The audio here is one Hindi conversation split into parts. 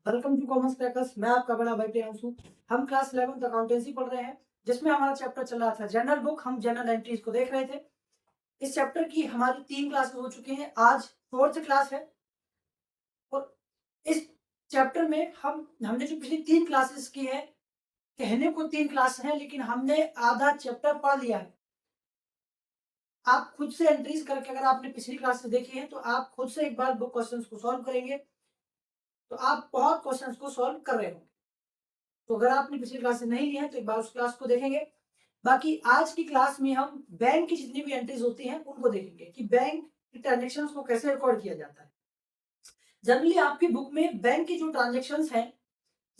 Welcome to commerce crackers. मैं आपका बड़ा भाई प्रियांशु। हम क्लास 11th अकाउंटेंसी पढ़ रहे हैं, जिसमें हमारा चैप्टर चल रहा था जनरल बुक। हम जनरल एंट्रीज को देख रहे थे। इस चैप्टर की हमारी 3 क्लासेस हो चुकी हैं। आज 4th क्लास है और इस चैप्टर में हमने जो पिछली 3 क्लासेस की है, कहने को 3 क्लास हैं, लेकिन हमने आधा चैप्टर पढ़ लिया है। आप खुद से एंट्रीज करके, अगर आपने पिछली क्लासेस देखी है तो आप खुद से एक बार बुक क्वेश्चंस को सॉल्व करेंगे तो आप बहुत क्वेश्चंस को सॉल्व कर रहे होंगे। तो अगर आपने पिछली क्लास से नहीं लिया है तो एक बार उस क्लास को देखेंगे। बाकी आज की क्लास में हम बैंक की जितनी भी एंट्रीज होती हैं उनको देखेंगे कि बैंक की ट्रांजेक्शन्स को कैसे रिकॉर्ड किया जाता है। जनरली आपकी बुक में बैंक की जो ट्रांजेक्शन्स हैं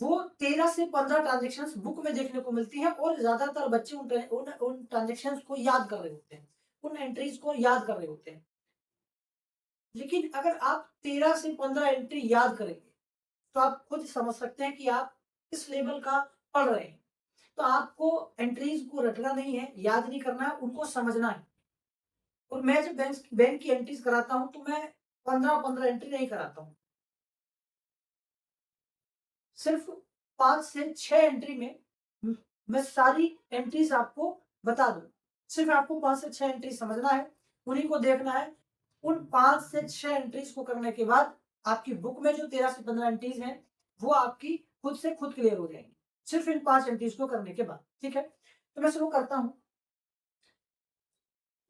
वो 13 से 15 ट्रांजेक्शन्स बुक में देखने को मिलती हैं और ज्यादातर बच्चे उन ट्रांजेक्शन्स को याद कर रहे होते हैं, उन एंट्रीज को याद कर रहे होते हैं। लेकिन अगर आप 13 से 15 एंट्री याद करेंगे तो आप खुद समझ सकते हैं कि आप किस लेवल का पढ़ रहे हैं। तो आपको एंट्रीज को रटना नहीं है, याद नहीं करना है, उनको समझना है। और मैं जब बैंक की एंट्रीज कराता हूं तो मैं 15-15 एंट्री नहीं कराता हूं। सिर्फ 5 से 6 एंट्री में मैं सारी एंट्रीज आपको बता दूं। सिर्फ आपको 5 से 6 एंट्री समझना है, उन्हीं को देखना है। उन 5 से 6 एंट्रीज को करने के बाद आपकी बुक में जो 13 से 15 एंट्रीज हैं वो आपकी खुद से खुद क्लियर हो जाएंगी, सिर्फ इन 5 एंट्रीज को करने के बाद। ठीक है, तो मैं शुरू करता हूं।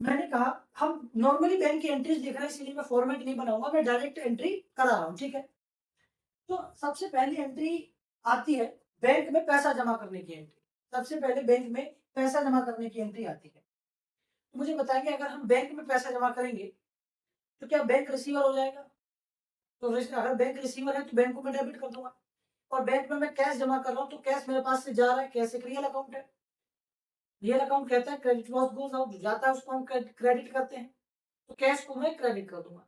मैंने कहा हम नॉर्मली बैंक की एंट्रीज देख रहे हैं, इसलिए मैं फॉर्मेट नहीं बनाऊंगा, मैं डायरेक्ट एंट्री करा रहा हूं। ठीक है, तो सबसे पहली एंट्री आती है बैंक में पैसा जमा करने की एंट्री। सबसे पहले बैंक में पैसा जमा करने की एंट्री आती है। तो मुझे बताएंगे अगर हम बैंक में पैसा जमा करेंगे तो क्या बैंक रिसीवर हो जाएगा? तो अगर बैंक रिसीवर है तो बैंक को मैं डेबिट कर दूंगा। और बैंक में मैं कैश जमा कर रहा हूँ तो कैश मेरे पास से जा रहा है, कैश एक रियल अकाउंट है। रियल अकाउंट कहता है क्रेडिट लॉस गोज आउट, जो जाता है उसको हम क्रेडिट करते हैं। तो कैश को मैं क्रेडिट कर दूंगा।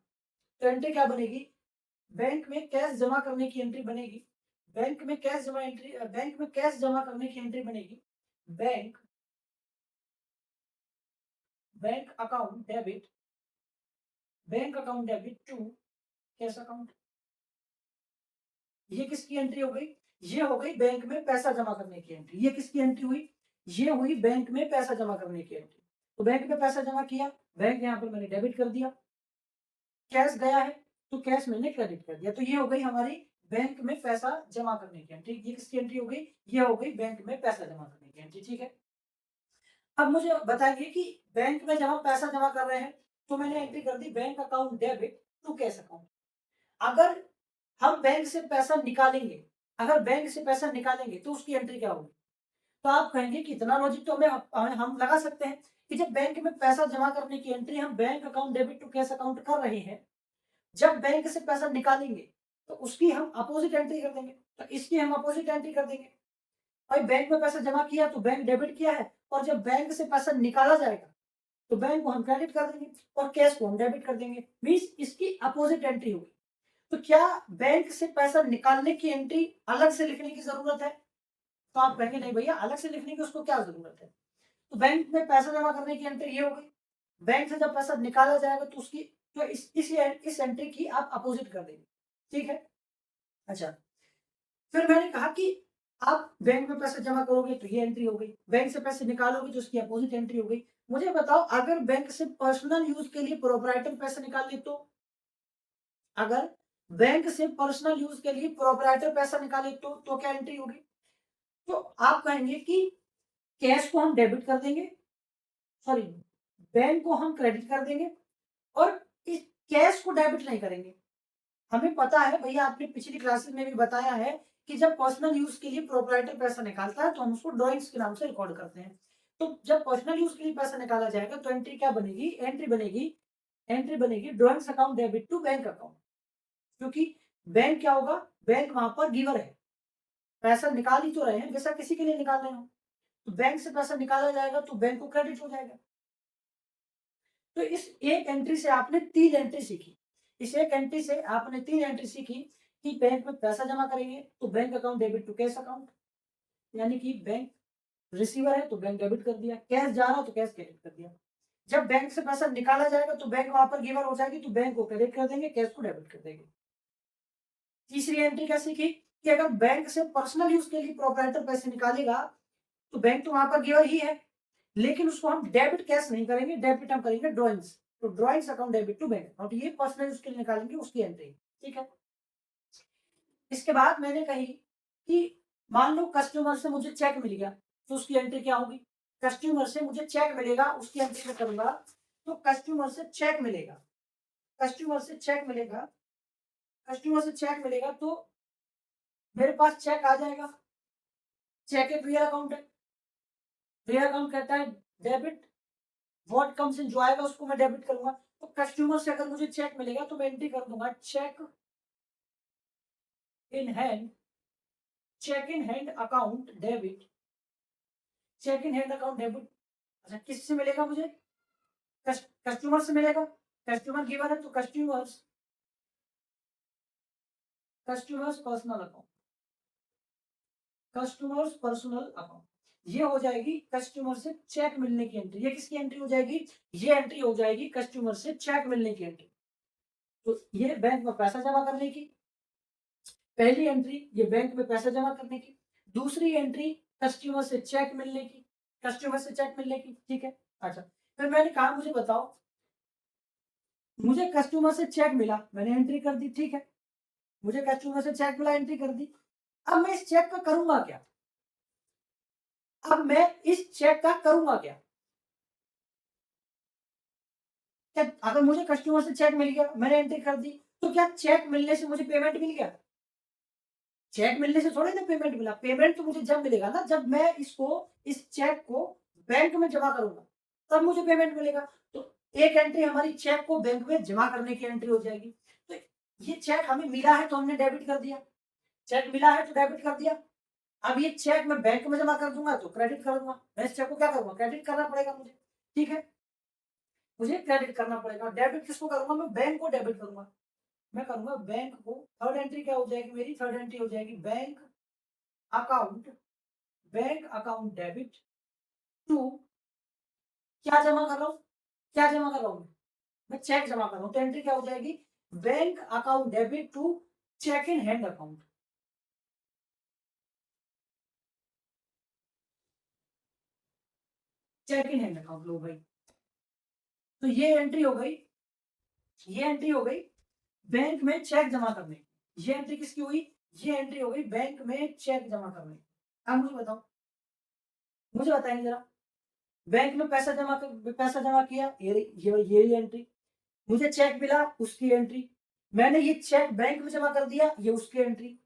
तो एंट्री क्या बनेगी? बैंक में कैश जमा करने की एंट्री बनेगी। बैंक में कैश जमा करने की एंट्री बनेगी। Bank bank account debit to cash account. ये किसकी एंट्री हो गई? ये हो गई बैंक में पैसा जमा करने की एंट्री। ये किसकी एंट्री हुई? ये हुई बैंक में पैसा जमा करने की एंट्री। तो बैंक में पैसा जमा किया, बैंक यहाँ पर मैंने डेबिट कर दिया। कैश गया है तो कैश मैंने क्रेडिट कर दिया। तो ये हो गई हमारी बैंक में पैसा जमा करने की एंट्री। ये किसकी एंट्री हो गई? ये हो गई बैंक में पैसा जमा करने की एंट्री। ठीक है, अब मुझे बताइए कि बैंक में जब हम पैसा जमा कर रहे हैं तो मैंने एंट्री कर दी bank account debit to cash account. अगर हम बैंक से पैसा निकालेंगे, तो उसकी एंट्री क्या होगी? तो आप कहेंगे कि इतना लॉजिक तो हम लगा सकते हैं कि जब बैंक में पैसा जमा करने की एंट्री हम bank account debit to cash account कर रहे हैं, जब बैंक से पैसा निकालेंगे तो उसकी हम अपोजिट एंट्री कर देंगे। तो इसकी हम अपोजिट एंट्री कर देंगे। भाई बैंक में पैसा जमा किया तो बैंक डेबिट किया है, और जब बैंक से पैसा निकाला जाएगा तो बैंक को हम क्रेडिट कर देंगे और कैश को हम डेबिट कर देंगे। मींस इसकी अपोजिट एंट्री होगी। तो क्या बैंक से पैसा निकालने की एंट्री अलग से लिखने की जरूरत है? तो आप कहेंगे नहीं भैया, अलग से लिखने की उसको क्या जरूरत है। तो बैंक में पैसा जमा करने की एंट्री ये हो गई। बैंक से जब पैसा निकाला जाएगा तो उसकी, तो इस एंट्री की आप अपोजिट कर देंगे। ठीक है, अच्छा। फिर मैंने कहा कि आप बैंक में पैसा जमा करोगे तो ये एंट्री हो गई, बैंक से पैसे निकालोगे तो उसकी अपोजिट एंट्री हो गई। मुझे बताओ अगर बैंक से पर्सनल यूज के लिए प्रोपराइटर पैसे निकाल ले अगर बैंक से पर्सनल यूज के लिए प्रोपराइटर पैसा निकाले तो क्या एंट्री होगी? तो आप कहेंगे कि कैश को हम डेबिट कर देंगे, सॉरी, बैंक को हम क्रेडिट कर देंगे और इस कैश को डेबिट नहीं करेंगे। हमें पता है भैया, आपने पिछली क्लासेस में भी बताया है कि जब पर्सनल यूज के लिए प्रोपराइटर पैसा निकालता है तो हम उसको ड्रॉइंग्स के नाम से रिकॉर्ड करते हैं। तो जब पर्सनल यूज के लिए पैसा निकाला जाएगा तो एंट्री क्या बनेगी? एंट्री बनेगी drawings account debit to bank account. क्योंकि बैंक क्या होगा? बैंक वहां पर गिवर है, पैसा निकाल ही तो रहे हैं, जैसा किसी के लिए निकाल रहे हो। तो बैंक से पैसा निकाला जाएगा तो बैंक को क्रेडिट हो जाएगा। तो इस एक एंट्री से आपने 3 एंट्री सीखी। इस एक एंट्री से आपने 3 एंट्री सीखी कि बैंक में पैसा जमा करेंगे तो bank account debit to cash account, यानी कि बैंक रिसीवर है तो बैंक डेबिट कर दिया, कैश जा रहा तो कैश क्रेडिट कर दिया। जब बैंक से पैसा निकाला जाएगा तो बैंक वहां पर गिवर हो जाएगी तो बैंक को क्रेडिट कर देंगे, कैश को डेबिट कर देंगे। तीसरी एंट्री क्या सीखी? कि अगर बैंक से पर्सनल यूज के लिए प्रोप्राइटर पैसे निकालेगा तो बैंक तो वहां पर गिवर ही है, लेकिन उसको हम डेबिट कैश नहीं करेंगे, डेबिट हम करेंगे ड्रॉइंग्स। तो drawings account debit to bank account, ये पर्सनल यूज के लिए निकालेंगे उसकी एंट्री। ठीक है। इसके बाद मैंने कही कि मान लो कस्टमर से मुझे चेक मिल गया तो उसकी एंट्री क्या होगी? कस्टमर से मुझे चेक मिलेगा, उसकी एंट्री में करूंगा। तो कस्टमर से चेक मिलेगा, कस्टमर से चेक मिलेगा, कस्टमर से चेक मिलेगा तो मेरे पास चेक आ जाएगा। चेक एक रियल अकाउंट है, रियल अकाउंट कहता है डेबिट, व्हाट कम्स इन जो आएगा उसको मैं डेबिट करूंगा। तो कस्टमर से अगर मुझे चेक मिलेगा तो मैं एंट्री कर दूंगा cheque in hand, cheque in hand account debit, cheque in hand account debit. अच्छा, किससे मिलेगा मुझे? कस्टमर से मिलेगा, कस्टमर गिवन है तो customers, customers personal account, customers personal account, ये हो जाएगी कस्टमर से चेक मिलने की एंट्री। ये किसकी एंट्री हो जाएगी? ये एंट्री हो जाएगी कस्टमर से चेक मिलने की एंट्री। तो ये बैंक में पैसा जमा करने की पहली एंट्री, ये बैंक में पैसा जमा करने की। दूसरी एंट्री कस्टमर से चेक मिलने की, कस्टमर से चेक मिलने की। ठीक है। अच्छा, फिर मैंने कहा मुझे बताओ, मुझे कस्टमर से चेक मिला, मैंने एंट्री कर दी। ठीक है, मुझे कस्टमर से चेक मिला, एंट्री कर दी। अब मैं इस चेक का करूंगा क्या? अब मैं इस चेक का करूंगा क्या? क्या अगर मुझे कस्टमर से चेक मिल गया, मैंने एंट्री कर दी, तो क्या चेक मिलने से मुझे पेमेंट मिल गया? चेक मिलने से थोड़ी ना पेमेंट मिला। पेमेंट तो मुझे जब मिलेगा ना, जब मैं इसको, इस चेक को बैंक में जमा करूंगा, तब मुझे पेमेंट मिलेगा। तो एक एंट्री हमारी चेक को बैंक में जमा करने की एंट्री हो जाएगी। तो ये चेक हमें मिला है तो हमने डेबिट कर दिया, चेक मिला है तो डेबिट कर दिया। अब ये चेक मैं बैंक में जमा कर दूंगा तो क्रेडिट कर दूंगा। मैं इस चेक को क्या करूंगा? क्रेडिट करना पड़ेगा मुझे। ठीक है, मुझे क्रेडिट करना पड़ेगा। डेबिट किसको करूंगा? मैं बैंक को डेबिट करूंगा। मैं करूंगा बैंक को। थर्ड एंट्री क्या हो जाएगी मेरी? थर्ड एंट्री हो जाएगी bank account, bank account debit to, क्या जमा कर रहा हूँ? क्या जमा कर रहा हूँ? मैं चेक जमा कर रहा हूँ। तो एंट्री क्या हो जाएगी? Bank account debit to cheque in hand account. Cheque in hand account लो भाई। तो ये एंट्री हो गई, ये एंट्री हो गई बैंक में चेक जमा करने की। ये एंट्री किसकी हुई? ये एंट्री हो गई बैंक में चेक जमा करने की। अब मुझे बताओ, मुझे बताएंगे जरा, बैंक में पैसा जमा कर, पैसा जमा किया, ये एंट्री। मुझे चेक मिला, उसकी एंट्री। मैंने ये चेक बैंक में जमा कर दिया, ये उसकी एंट्री।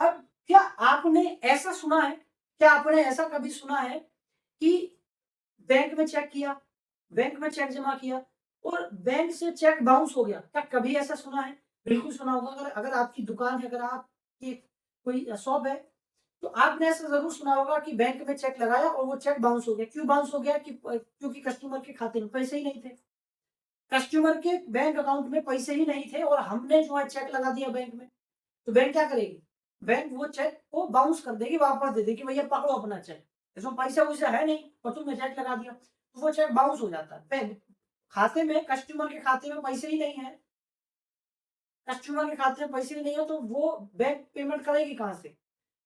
अब क्या आपने ऐसा सुना है, क्या आपने ऐसा कभी सुना है कि बैंक में चेक किया, बैंक में चेक जमा किया और बैंक से चेक बाउंस हो गया? क्या कभी ऐसा सुना है? बिल्कुल सुना होगा। अगर अगर आपकी दुकान है, अगर आपकी कोई शॉप है, तो आपने ऐसा जरूर सुना होगा कि बैंक में चेक लगाया और वो चेक बाउंस हो गया। क्यों बाउंस हो गया? कि क्योंकि कस्टमर के खाते में पैसे ही नहीं थे, कस्टमर के बैंक अकाउंट में पैसे ही नहीं थे और हमने जो है चेक लगा दिया बैंक में। तो बैंक क्या करेगी? बैंक वो चेक को बाउंस कर देगी, वापस दे देगी, भैया पकड़ो अपना चेक, इसमें पैसा वैसा है नहीं और तुमने चेक लगा दिया। तो वो चेक बाउंस हो जाता है। बैंक खाते में, कस्टमर के खाते में पैसे ही नहीं है, कस्टमर के खाते में पैसे ही नहीं है, तो वो बैंक पेमेंट करेगी कहाँ से?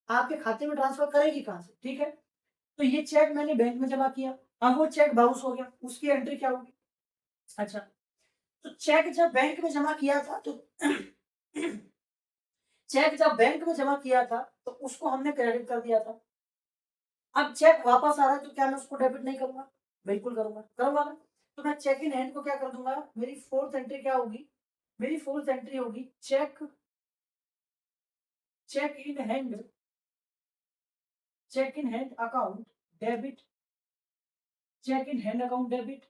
आपके खाते में ट्रांसफर करेगी कहाँ से? ठीक है। तो ये चेक मैंने बैंक में जमा किया, अब वो चेक बाउंस हो गया, उसकी एंट्री क्या होगी? अच्छा, तो चेक जब बैंक में जमा किया था तो चेक जब बैंक में जमा किया था तो उसको हमने क्रेडिट कर दिया था। अब चेक वापस आ रहा है तो क्या मैं उसको डेबिट नहीं करूंगा? बिल्कुल करूंगा, करूंगा ना। तो मैं चेक इन हैंड को क्या कर दूंगा? मेरी फोर्थ एंट्री क्या होगी? मेरी फोर्थ एंट्री होगी cheque, cheque in hand, cheque in hand account debit, cheque in hand account debit.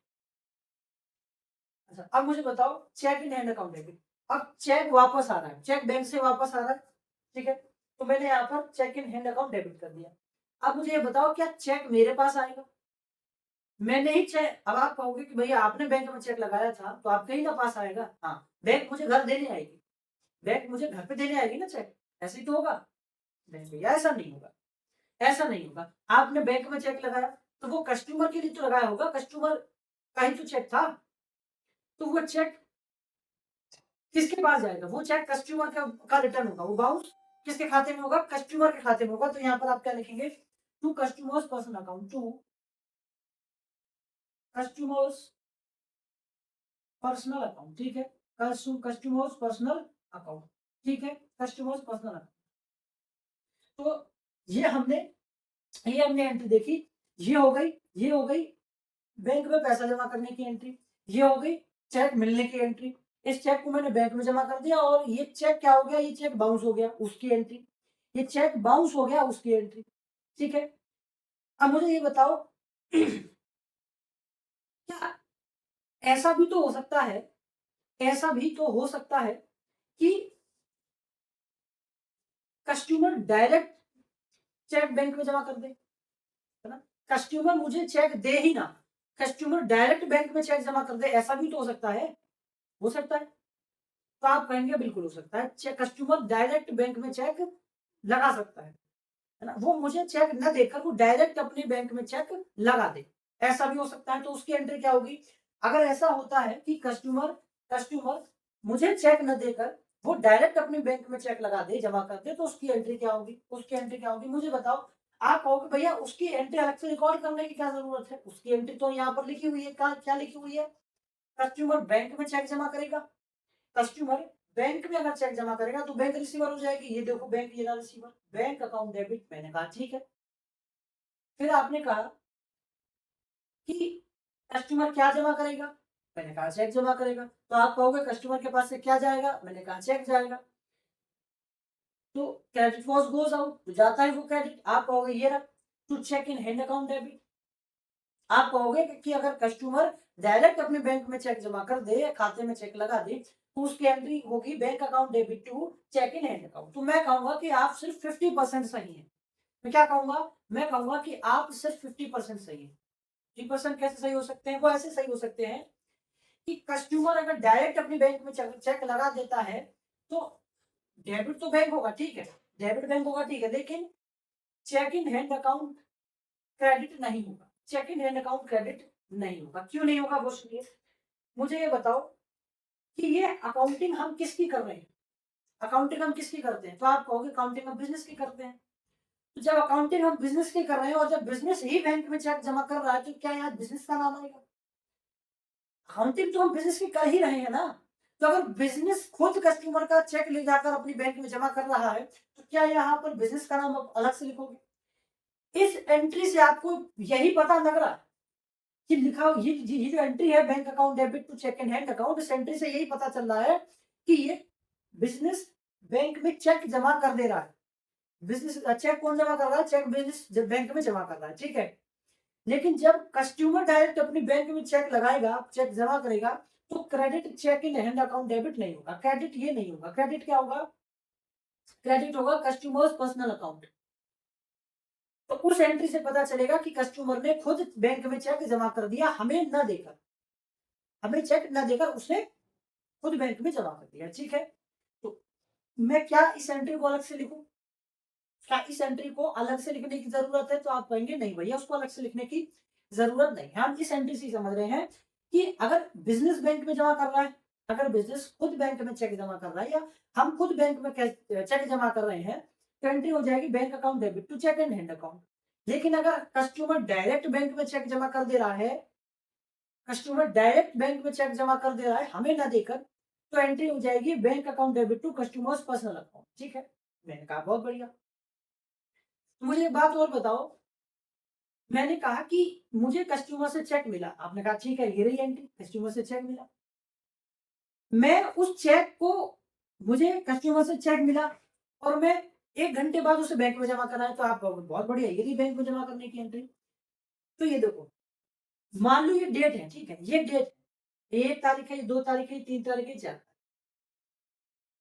अच्छा, अब मुझे बताओ, cheque in hand account debit, अब चेक वापस आ रहा है, चेक बैंक से वापस आ रहा है। ठीक है, तो मैंने यहाँ पर cheque in hand account debit कर दिया। अब मुझे ये बताओ, क्या चेक मेरे पास आएगा? मैं नहीं चेक, अब आप कहोगे कि भैया आपने बैंक में चेक लगाया था तो आपके ही ना पास आएगा। हाँ, बैंक मुझे घर देने आएगी, बैंक मुझे घर पे देने आएगी ना चेक, ऐसे ही तो होगा। नहीं भैया, ऐसा नहीं होगा, ऐसा नहीं होगा। आपने बैंक में चेक लगाया तो वो कस्टमर के लिए तो लगाया होगा, कस्टमर का ही तो चेक था। तो वो चेक किसके पास जाएगा? वो चेक कस्टमर का रिटर्न होगा, वो बाउंस किसके खाते में होगा? कस्टमर के खाते में होगा। तो यहाँ पर आप क्या लिखेंगे? To customers personal account, to customers personal account, ठीक है। कस्टमर्स पर्सनल अकाउंट, ठीक है, कस्टमर्स पर्सनल अकाउंट। तो ये हमने एंट्री देखी। ये हो गई, ये हो गई बैंक में पैसा जमा करने की एंट्री। ये हो गई चेक मिलने की एंट्री। इस चेक को मैंने बैंक में जमा कर दिया और ये चेक क्या हो गया? ये चेक बाउंस हो गया, उसकी एंट्री। ये चेक बाउंस हो गया, उसकी एंट्री, ठीक है। अब मुझे ये बताओ क्या ऐसा भी तो हो सकता है, ऐसा भी तो हो सकता है कि कस्टमर डायरेक्ट चेक बैंक में जमा कर दे, है ना? कस्टमर मुझे चेक दे ही ना, कस्टमर डायरेक्ट बैंक में चेक जमा कर दे, ऐसा भी तो हो सकता है। हो सकता है। तो आप कहेंगे बिल्कुल हो सकता है। चेक कस्टमर डायरेक्ट बैंक में चेक लगा सकता है ना? वो मुझे चेक न देकर वो डायरेक्ट अपने बैंक में चेक लगा दे, ऐसा भी हो सकता है। तो उसकी एंट्री क्या होगी? अगर ऐसा होता है कि कस्टमर कस्टमर मुझे चेक न देकर वो डायरेक्ट अपने बैंक में चेक लगा दे, जमा कर दे, तो उसकी एंट्री क्या होगी? उसकी एंट्री क्या होगी? मुझे बताओ। आप कहोगे भैया उसकी एंट्री अलग से रिकॉर्ड करने की क्या जरूरत है? उसकी एंट्री तो यहाँ पर लिखी हुई है। क्या लिखी हुई है? कस्टमर बैंक में चेक जमा करेगा। कस्टमर बैंक में अगर चेक जमा करेगा तो बैंक रिसीवर हो जाएगी। ये देखो बैंक, ये रहा रिसीवर, बैंक अकाउंट डेबिट। मैंने कहा ठीक है। फिर आपने कहा कि कस्टमर क्या जमा करेगा? मैंने कहा चेक जमा करेगा। तो आप कहोगे कस्टमर के पास से क्या जाएगा? मैंने कहा चेक जाएगा। तो क्रेडिट वॉज गोज आउट, तो जाता है वो क्रेडिट। आप कहोगे ये रहा to cheque in hand account debit. आप कहोगे कि अगर कस्टमर डायरेक्ट अपने बैंक में चेक जमा कर दे, खाते में चेक लगा दे, तो उसकी एंट्री होगी bank account debit to cheque in hand account. तो मैं कहूंगा कि आप सिर्फ 50% सही है। मैं क्या कहूंगा? मैं कहूंगा कि आप सिर्फ 50% सही है। 50% कैसे सही हो सकते हैं? वो ऐसे सही हो सकते हैं कि कस्टमर अगर डायरेक्ट अपने बैंक में चेक लगा देता है तो डेबिट तो बैंक होगा, ठीक है, डेबिट बैंक होगा, ठीक है, लेकिन cheque in hand account credit नहीं होगा। Cheque in hand account credit नहीं होगा। क्यों नहीं होगा वो सुनिए। मुझे ये बताओ कि ये अकाउंटिंग हम किसकी कर रहे हैं? अकाउंटिंग हम किसकी करते हैं? तो आप कहोगे अकाउंटिंग हम बिजनेस की करते हैं। तो जब अकाउंटिंग हम बिजनेस की कर रहे हैं और जब बिजनेस ही बैंक में चेक जमा कर रहा है तो क्या यहाँ बिजनेस का नाम आएगा? अकाउंटिंग तो हम बिजनेस की कर ही रहे हैं ना। तो अगर बिजनेस खुद कस्टमर का चेक ले जाकर अपनी बैंक में जमा कर रहा है तो क्या यहाँ पर बिजनेस का नाम आप अलग से लिखोगे? इस एंट्री से आपको यही पता लग रहा है कि लिखा ये जो एंट्री है bank account debit to cheque in hand account, इस एंट्री से यही पता चल रहा है कि ये बिजनेस बैंक में चेक जमा कर दे रहा है। बिजनेस चेक कौन जमा कर रहा है? चेक बिजनेस जब बैंक में जमा कर रहा है, ठीक है। लेकिन जब कस्टमर डायरेक्ट अपनी बैंक में चेक लगाएगा, चेक जमा करेगा, तो credit cheque in hand account debit नहीं होगा। क्रेडिट ये नहीं होगा। क्रेडिट क्या होगा? क्रेडिट होगा कस्टमर्स पर्सनल अकाउंट। तो उस एंट्री से पता चलेगा कि कस्टमर ने खुद बैंक में चेक जमा कर दिया, हमें न देकर, हमें चेक न देकर उसने खुद बैंक में जमा कर दिया, ठीक है। तो मैं क्या इस एंट्री को अलग से लिखूं? क्या इस एंट्री को अलग से लिखने की जरूरत है? तो आप कहेंगे नहीं भैया उसको अलग से लिखने की जरूरत नहीं है। हम इस एंट्री से समझ रहे हैं कि अगर बिजनेस बैंक में जमा कर रहा है, अगर बिजनेस खुद बैंक में चेक जमा कर रहा है या हम खुद बैंक में चेक जमा कर रहे हैं तो एंट्री हो जाएगी bank account debit to cheque in hand account. लेकिन अगर कस्टमर डायरेक्ट बैंक में चेक जमा कर दे रहा है, कस्टमर डायरेक्ट बैंक में चेक जमा कर दे रहा है हमें ना देकर, तो एंट्री हो जाएगी bank account debit to customers personal account, ठीक है। मैंने कहा बहुत बढ़िया। तो मुझे एक बात और बताओ। मैंने कहा कि मुझे कस्टमर से चेक मिला, आपने कहा ठीक है ये रही एंट्री, कस्टमर से चेक मिला। मैं उस चेक को, मुझे कस्टमर से चेक मिला और मैं 1 घंटे बाद उसे बैंक में जमा कराया, तो आप कहोगे बहुत बढ़िया ये रही बैंक में जमा करने की एंट्री। तो ये देखो, मान लो ये डेट है, ठीक है, ये डेट 1 तारीख है, ये 2 तारीख है, 3 तारीख है, 4।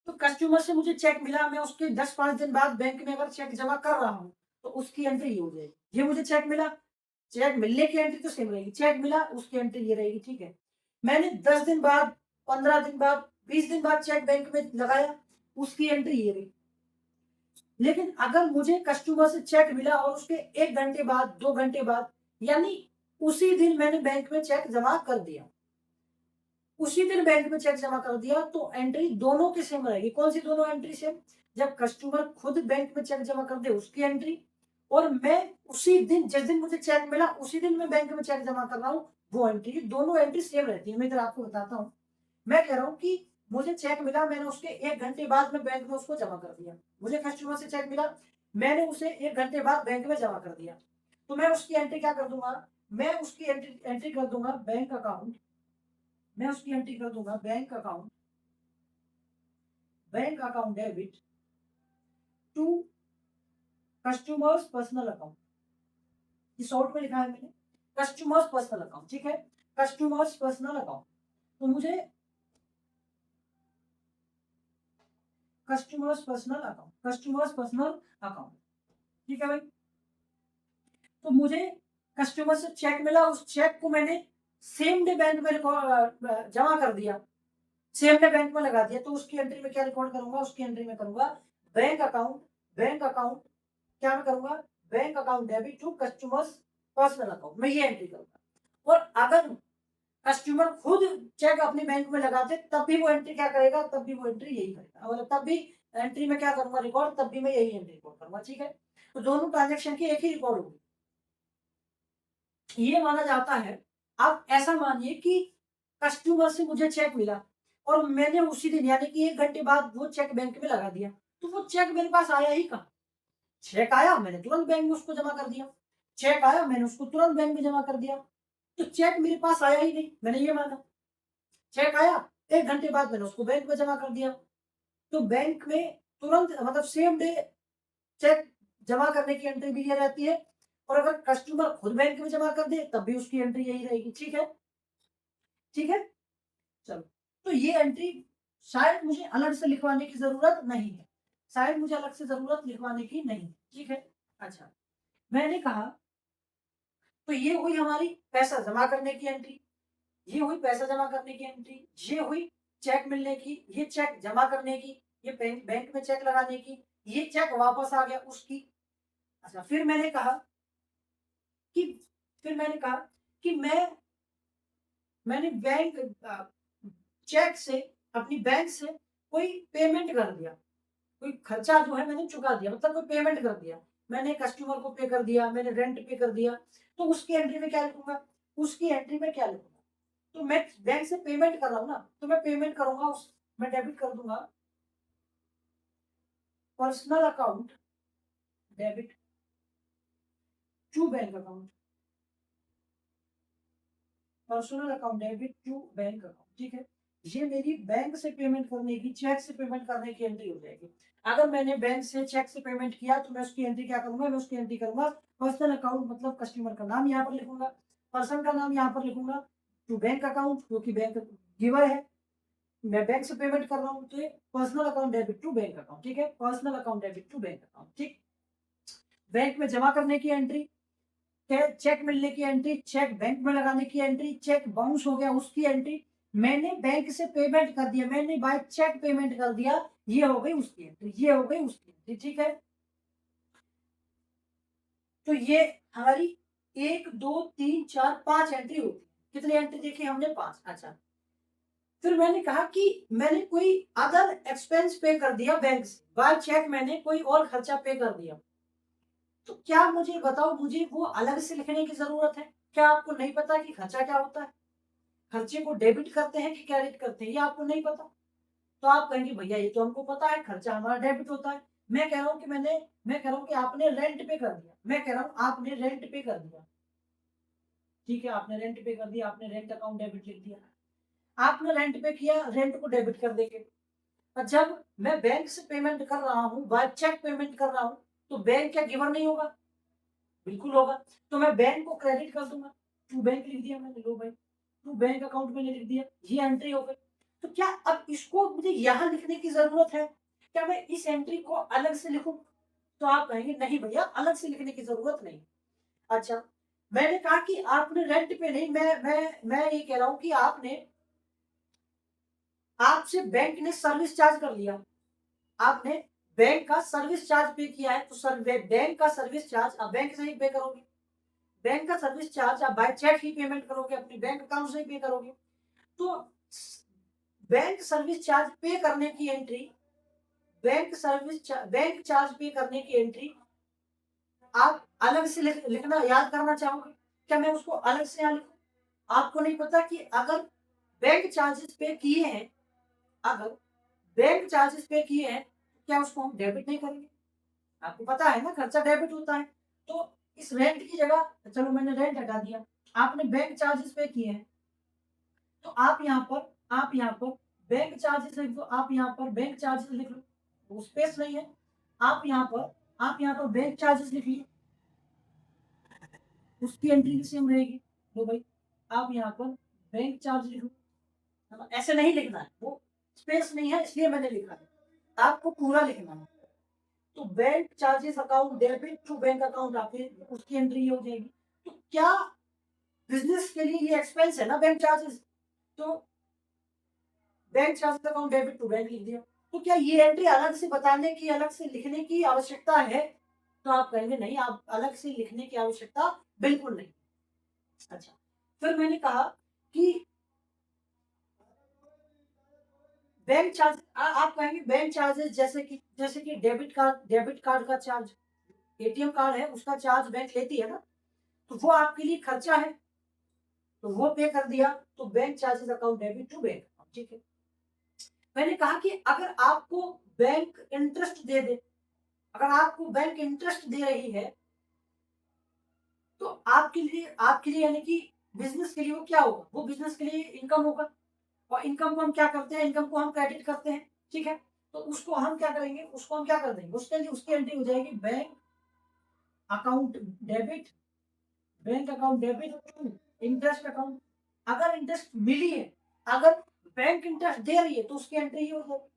तो कस्टमर से मुझे चेक मिला, मैं उसके 10-5 दिन बाद बैंक में अगर चेक जमा कर रहा हूँ तो उसकी एंट्री ये हो जाएगी। ये मुझे चेक मिला, चेक मिलने की एंट्री तो सेम रहेगी, चेक मिला उसकी एंट्री ये रहेगी, ठीक है। मैंने 10 दिन बाद, 15 दिन बाद, 20 दिन बाद चेक बैंक में लगाया, उसकी एंट्री ये रही। लेकिन अगर मुझे कस्टमर से चेक मिला और उसके 1 घंटे बाद, 2 घंटे बाद, यानी उसी दिन मैंने बैंक में चेक जमा कर दिया, उसी दिन बैंक में चेक जमा कर दिया, तो एंट्री दोनों की सेम रहेगी। कौन सी दोनों एंट्री सेम? जब कस्टमर खुद बैंक में चेक जमा कर दे उसकी एंट्री, और मैं उसी दिन, जिस दिन मुझे चेक मिला उसी दिन मैं बैंक में चेक जमा कर रहा हूँ, वो एंट्री, दोनों एंट्री सेम रहती है। मैं इधर आपको बताता हूँ। मैं कह रहा हूँ कि मुझे चेक मिला, मैंने उसके 1 घंटे बाद में बैंक में उसको जमा कर दिया। मुझे कस्टमर से चेक मिला, मैंने उसे 1 घंटे बाद बैंक में जमा कर दिया। तो मैं उसकी एंट्री क्या कर दूंगा? मैं उसकी एंट्री कर दूंगा बैंक अकाउंट। मैं उसकी एंट्री कर दूंगा bank account debit to customers personal account. ये शॉर्ट में लिखा है मैंने, कस्टमर्स पर्सनल अकाउंट। ठीक है, कस्टमर्स पर्सनल अकाउंट। तो मुझे कस्टमर्स पर्सनल अकाउंट, ठीक है भाई। तो मुझे कस्टमर से चेक मिला, उस चेक को मैंने सेम डे बैंक में जमा कर दिया, सेम डे बैंक में लगा दिया। तो उसकी एंट्री में क्या रिकॉर्ड करूंगा? उसकी एंट्री में करूंगा बैंक अकाउंट क्या मैं करूंगा? Bank account debit to customers personal account, मैं ये एंट्री करूंगा। और अगर कस्टमर खुद चेक अपने बैंक में लगाते तब भी वो एंट्री क्या करेगा? तब भी वो एंट्री यही करेगा, मतलब तब भी एंट्री में क्या करूंगा? रिकॉर्ड, तब भी मैं यही एंट्री रिकॉर्ड करूंगा। ठीक है, तो दोनों ट्रांजेक्शन की एक ही रिकॉर्ड होगी। ये माना जाता है। आप ऐसा मानिए कि कस्टमर से मुझे चेक मिला और मैंने उसी दिन यानी कि 1 घंटे बाद वो चेक बैंक में लगा दिया, तो वो चेक मेरे पास आया ही कहाँ? चेक आया, मैंने तुरंत बैंक में उसको जमा कर दिया। चेक आया, मैंने उसको तुरंत बैंक में जमा कर दिया। तो चेक मेरे पास आया ही नहीं, मैंने ये माना। चेक आया, 1 घंटे बाद मैंने उसको बैंक में जमा कर दिया। तो बैंक में तुरंत मतलब सेम डे चेक जमा करने की एंट्री भी ये रहती है, और अगर कस्टमर खुद बैंक में जमा कर दे तब भी उसकी एंट्री यही रहेगी। ठीक है, ठीक है, चलो। तो ये एंट्री शायद मुझे अलग से लिखवाने की जरूरत नहीं है, शायद मुझे अलग से जरूरत लिखवाने की नहीं है। ठीक है, अच्छा, मैंने कहा तो ये हुई हमारी पैसा जमा करने की एंट्री, ये हुई पैसा जमा करने की एंट्री, ये हुई चेक मिलने की, ये चेक जमा करने की, ये बैंक में चेक लगाने की, ये चेक वापस आ गया उसकी। अच्छा, कि फिर मैंने कहा कि मैंने चेक से, अपनी बैंक से कोई पेमेंट कर दिया, कोई खर्चा जो है मैंने चुका दिया, मतलब कोई पेमेंट कर दिया, मैंने कस्टमर को पे कर दिया, मैंने रेंट पे कर दिया। तो उसकी एंट्री में क्या लिखूंगा? उसकी एंट्री में क्या लिखूंगा? तो मैं बैंक से पेमेंट कर रहा हूँ ना, तो मैं पेमेंट करूंगा, उस मैं डेबिट कर दूंगा personal account debit to bank account, personal account debit to bank account. ठीक है, ये मेरी बैंक से पेमेंट करने की, चेक से पेमेंट करने की एंट्री हो जाएगी। अगर मैंने बैंक से चेक से पेमेंट किया तो मैं उसकी एंट्री क्या करूंगा? मैं उसकी एंट्री करूंगा पर्सनल अकाउंट, मतलब कस्टमर का नाम यहाँ पर लिखूंगा, पर्सन का नाम यहाँ पर लिखूंगा, टू बैंक अकाउंट, क्योंकि बैंक गिवर है, मैं बैंक से पेमेंट कर रहा हूँ, तो personal account debit to bank account. ठीक है, personal account debit to bank account. ठीक, बैंक में जमा करने की एंट्री, चेक मिलने की एंट्री, चेक बैंक में लगाने की एंट्री, चेक बाउंस हो गया उसकी एंट्री, मैंने बैंक से पेमेंट कर दिया, मैंने बाय चेक पेमेंट कर दिया, ये हो गई उसकी एंट्री, ये हो गई उसकी एंट्री। ठीक है, तो ये हमारी 1 2 3 4 5 एंट्री होती है। कितनी एंट्री देखी हमने? 5। अच्छा, फिर मैंने कहा कि मैंने कोई अदर एक्सपेंस पे कर दिया बैंक से, बाय चेक मैंने कोई और खर्चा पे कर दिया, तो क्या मुझे बताओ, मुझे वो अलग से लिखने की जरूरत है? क्या आपको नहीं पता कि खर्चा क्या होता है? खर्चे को डेबिट करते हैं कि क्रेडिट करते हैं, ये आपको नहीं पता। तो आप कहेंगे भैया ये तो हमको पता है, खर्चा हमारा डेबिट होता है। मैं कह रहा हूँ कि मैं कह रहा हूँ कि आपने रेंट पे कर दिया, मैं कह रहा हूँ आपने रेंट पे कर दिया। ठीक है, आपने रेंट पे कर दिया, आपने रेंट अकाउंट डेबिट लिख दिया, आपने रेंट पे किया, रेंट को डेबिट कर देंगे। और जब मैं बैंक से पेमेंट कर रहा हूँ, बाय चेक पेमेंट कर रहा हूँ, तो बैंक क्या गिवर नहीं होगा? बिल्कुल होगा। तो मैं बैंक को क्रेडिट कर दूंगा, टू बैंक लिख दिया मैंने, लो भाई टू बैंक अकाउंट मैंने लिख दिया, ये एंट्री हो गई। तो क्या अब इसको मुझे यहाँ लिखने की जरूरत है? क्या मैं इस एंट्री को अलग से लिखूं? तो आप कहेंगे नहीं भैया, अलग से लिखने की जरूरत नहीं। अच्छा, मैंने कहा कि आपने रेंट पे नहीं, मैं ये कह रहा हूं कि आपसे बैंक ने सर्विस चार्ज कर लिया, आपने बैंक का सर्विस चार्ज पे किया है, तो बैंक का सर्विस चार्ज आप बैंक से ही पे करोगे, बैंक का सर्विस चार्ज आप बाय चेक ही पेमेंट करोगे, अपने बैंक अकाउंट से ही पे करोगे। तो बैंक सर्विस चार्ज पे करने की एंट्री, बैंक चार्ज पे करने की एंट्री आप अलग से लिखना याद करना चाहोगे? क्या मैं उसको अलग से यहाँ लिखूं? आपको नहीं पता कि अगर बैंक चार्जेस पे किए हैं, अगर बैंक चार्जेस पे किए हैं, क्या उसको हम डेबिट नहीं करेंगे? आपको पता है ना, खर्चा डेबिट होता है। तो इस रेंट की जगह, चलो मैंने रेंट हटा दिया, आपने बैंक चार्जेस पे किए हैं, तो आप यहाँ पर बैंक चार्जेस लिख दो, आप यहाँ पर बैंक चार्जेस लिख लो, वो स्पेस नहीं है। आप यहाँ पर बैंक चार्जेस लिख लीजिए, उसकी एंट्री भी सेम रहेगी। तो भाई आप यहाँ पर बैंक चार्ज लिखो, है ना? ऐसे नहीं लिखना है, वो स्पेस नहीं है इसलिए मैंने लिखा है, आपको पूरा लिखना है। तो bank charges account debit to bank account, आपकी उसकी एंट्री हो जाएगी। तो क्या बिजनेस के लिए ये एक्सपेंस है ना बैंक चार्जेस, तो bank charges account debit to bank लिख दिया। तो क्या ये एंट्री अलग से बताने की, अलग से लिखने की आवश्यकता है? तो आप कहेंगे नहीं, आप अलग से लिखने की आवश्यकता बिल्कुल नहीं। अच्छा, फिर मैंने कहा कि बैंक चार्ज, आप कहेंगे बैंक चार्जेस जैसे कि डेबिट कार्ड का चार्ज, एटीएम कार्ड है उसका चार्ज बैंक लेती है ना, तो वो आपके लिए खर्चा है, तो वो पे कर दिया, तो bank charges account debit to bank, ठीक है। मैंने कहा कि अगर आपको बैंक इंटरेस्ट दे दे, अगर आपको बैंक इंटरेस्ट दे रही है, तो आपके लिए यानी कि बिजनेस के लिए वो क्या होगा, वो बिजनेस के लिए इनकम होगा, और इनकम को हम क्या करते हैं, इनकम को हम क्रेडिट करते हैं, ठीक है। तो उसको हम क्या करेंगे, उसको हम क्या कर देंगे, उसके लिए उसकी एंट्री हो जाएगी bank account debit, bank account debit to interest account. अगर इंटरेस्ट मिली है, अगर बैंक इंटरेस्ट दे रही है, तो उसकी एंट्री ही हो जाएगी।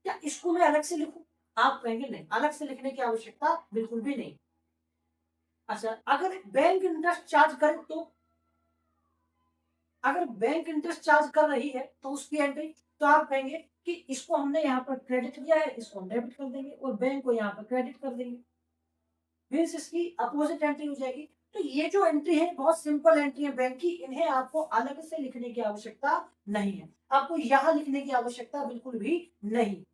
क्या इसको मैं अलग से लिखूं? आप कहेंगे नहीं, अलग से लिखने की आवश्यकता बिल्कुल भी नहीं। अच्छा, अगर बैंक इंटरेस्ट चार्ज करे तो, अगर बैंक इंटरेस्ट चार्ज कर रही है तो उसकी एंट्री, तो आप कहेंगे कि इसको हमने यहाँ पर क्रेडिट किया है, इसको हम डेबिट कर देंगे, और बैंक को यहाँ पर क्रेडिट कर देंगे, मीन्स इसकी अपोजिट एंट्री हो जाएगी। तो ये जो एंट्री है बहुत सिंपल एंट्री है बैंक की, इन्हें आपको अलग से लिखने की आवश्यकता नहीं है, आपको यहाँ लिखने की आवश्यकता बिल्कुल भी नहीं।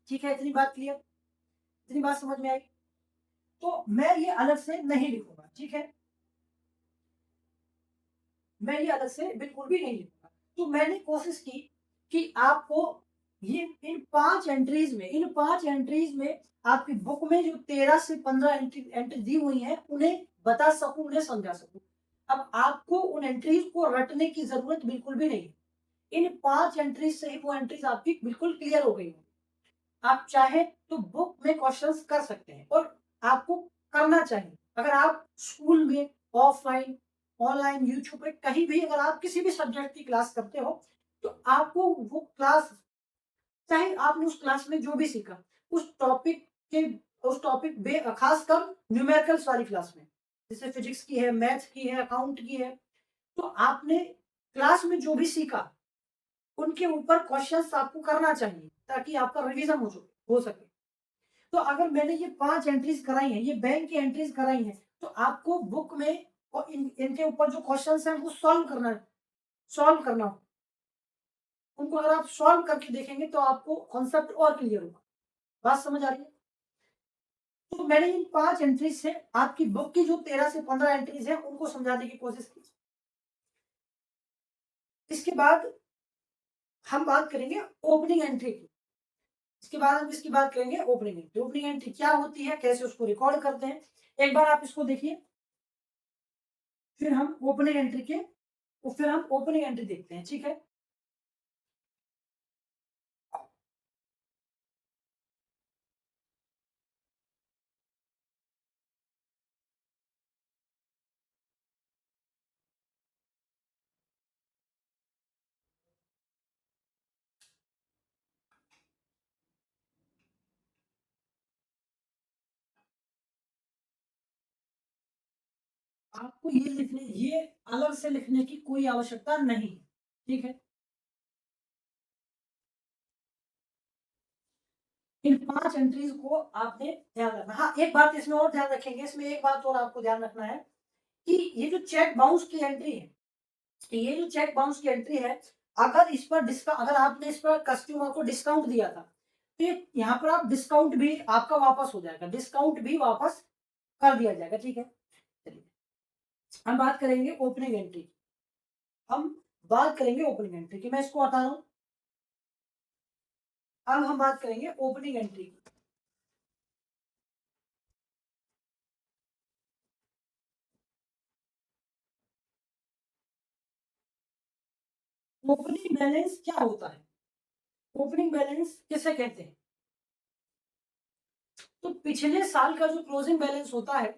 ठीक है, इतनी बात क्लियर, इतनी बात समझ में आई? तो मैं ये अलग से नहीं लिखूंगा, ठीक है, मैं ये अलग से बिल्कुल भी नहीं लिखूंगा। तो मैंने कोशिश की कि आपको ये इन पांच एंट्रीज में आपकी बुक में जो 13 से 15 एंट्री दी हुई है, उन्हें बता सकूं, उन्हें समझा सकूं। अब आपको उन एंट्रीज को रटने की जरूरत बिल्कुल भी नहीं, इन 5 एंट्रीज से ही वो एंट्रीज आपकी बिल्कुल क्लियर हो गई। आप चाहे तो बुक में क्वेश्चंस कर सकते हैं, और आपको करना चाहिए। अगर आप स्कूल में, ऑफलाइन, ऑनलाइन, यूट्यूब पे कहीं भी अगर आप किसी भी सब्जेक्ट की क्लास करते हो, तो आपको वो क्लास, चाहे आपने उस क्लास में जो भी सीखा, उस टॉपिक के उस टॉपिक बे खासकर न्यूमेरिकल्स वाली क्लास में, जैसे फिजिक्स की है, मैथ्स की है, अकाउंट की है, तो आपने क्लास में जो भी सीखा उनके ऊपर क्वेश्चंस आपको करना चाहिए, ताकि आपका रिवीजन हो सके। तो अगर मैंने ये 5 एंट्रीज कराई हैं, ये बैंक की एंट्रीज कराई हैं, तो आपको बुक में और इनके ऊपर जो क्वेश्चंस हैं वो सॉल्व करना हो। उनको अगर आप सॉल्व करके देखेंगे तो आपको कॉन्सेप्ट और क्लियर होगा। बात समझ आ रही है? तो मैंने इन 5 एंट्रीज से आपकी बुक की जो 13 से 15 एंट्रीज हैं उनको समझाने की कोशिश की। इसके बाद हम बात करेंगे ओपनिंग एंट्री की। इसके बाद हम इसकी बात करेंगे ओपनिंग एंट्री। ओपनिंग एंट्री क्या होती है, कैसे उसको रिकॉर्ड करते हैं, एक बार आप इसको देखिए, फिर हम ओपनिंग एंट्री देखते हैं, ठीक है। आपको ये अलग से लिखने की कोई आवश्यकता नहीं, ठीक है। इन 5 एंट्रीज को आपने ध्यान रखना। हाँ, एक बात इसमें और ध्यान रखेंगे, इसमें एक बात और आपको ध्यान रखना है कि ये जो चेक बाउंस की एंट्री है, अगर आपने इस पर कस्टमर को डिस्काउंट दिया था, तो यहाँ पर आप डिस्काउंट भी आपका वापस हो जाएगा, डिस्काउंट भी वापस कर दिया जाएगा। ठीक है, चलिए हम बात करेंगे ओपनिंग एंट्री। हम बात करेंगे ओपनिंग एंट्री की, मैं इसको हटा रहा हूं। अब हम बात करेंगे ओपनिंग एंट्री की। ओपनिंग बैलेंस क्या होता है? ओपनिंग बैलेंस किसे कहते हैं? तो पिछले साल का जो क्लोजिंग बैलेंस होता है,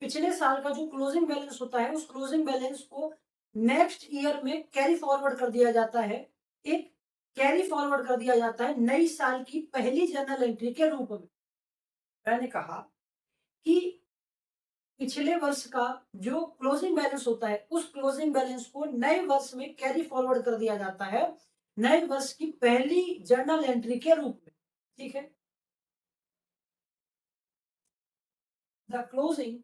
पिछले साल का जो क्लोजिंग बैलेंस होता है, उस क्लोजिंग बैलेंस को नेक्स्ट ईयर में कैरी फॉरवर्ड कर दिया जाता है। एक कैरी फॉरवर्ड कर दिया जाता है नई साल की पहली जर्नल एंट्री के रूप में। मैंने कहा कि पिछले वर्ष का जो क्लोजिंग बैलेंस होता है, उस क्लोजिंग बैलेंस को नए वर्ष में कैरी फॉरवर्ड कर दिया जाता है नए वर्ष की पहली जर्नल एंट्री के रूप में। ठीक है, द क्लोजिंग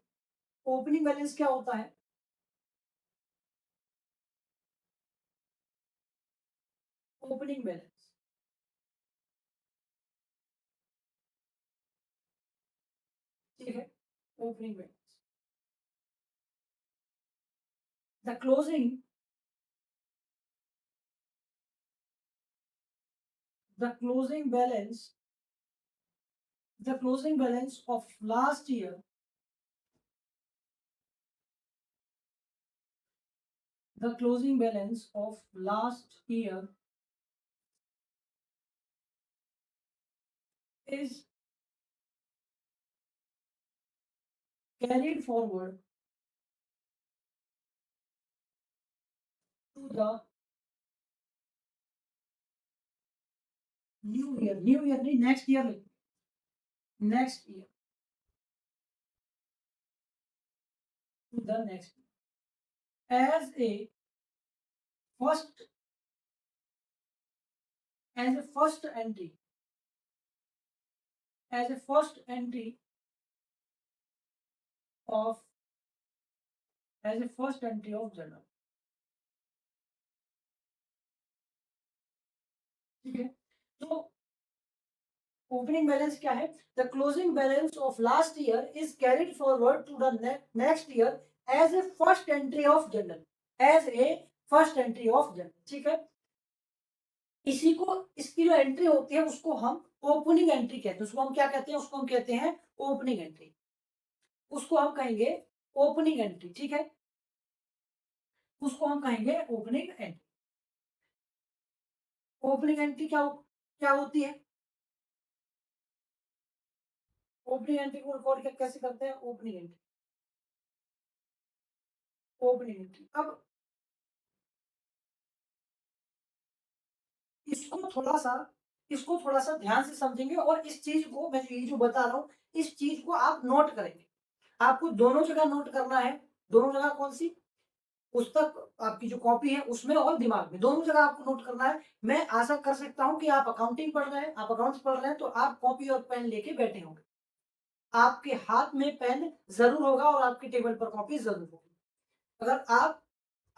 ओपनिंग बैलेंस क्या होता है? ओपनिंग बैलेंस, ठीक है, opening balance, the closing, the closing balance, the closing balance of last year, the closing balance of last year is carried forward to the new year, नहीं, next year, next year, to the next year as a first, as a first entry, as a first entry of, as a first entry of journal। ठीक है, तो ओपनिंग बैलेंस क्या है? The closing balance of last year is carried forward to the next year as a first entry of journal, as a first entry of journal. ठीक है, इसी को, इसकी जो एंट्री होती है उसको हम ओपनिंग एंट्री कहते हैं। उसको हम क्या कहते हैं? उसको हम कहते हैं ओपनिंग एंट्री, उसको हम कहेंगे ओपनिंग एंट्री। ठीक है, उसको हम कहेंगे ओपनिंग एंट्री। ओपनिंग एंट्री क्या होती है? ओपनिंग एंट्री को रिकॉर्ड कैसे करते हैं? Opening entry, opening entry. अब इसको थोड़ा सा इसको थोड़ा सा ध्यान से समझेंगे और इस चीज को, मैं ये जो बता रहा हूँ, इस चीज को आप नोट करेंगे। आपको दोनों जगह नोट करना है। दोनों जगह कौन सी? पुस्तक, आपकी जो कॉपी है उसमें और दिमाग में, दोनों जगह आपको नोट करना है। मैं आशा कर सकता हूँ कि आप अकाउंटिंग पढ़ रहे हैं, आप अकाउंट्स पढ़ रहे हैं, तो आप कॉपी और पेन लेके बैठे होंगे। आपके हाथ में पेन जरूर होगा और आपके टेबल पर कॉपी जरूर होगी। अगर आप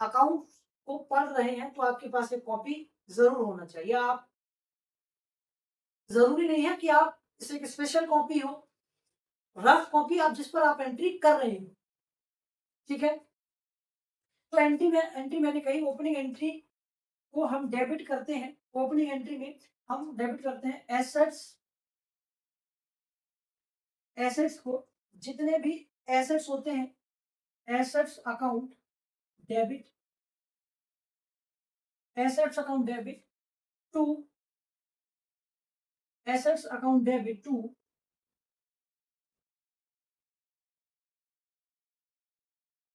अकाउंट को पढ़ रहे हैं तो आपके पास एक कॉपी जरूर होना चाहिए। आप, जरूरी नहीं है कि आप इसे एक स्पेशल कॉपी हो, रफ कॉपी आप जिस पर आप एंट्री कर रहे हो। ठीक है, तो एंट्री मैंने कही, ओपनिंग एंट्री को हम डेबिट करते हैं। ओपनिंग एंट्री में हम डेबिट करते हैं एसेट्स, एसेट्स को, जितने भी एसेट्स होते हैं, assets account debit, assets account debit to, assets account debit to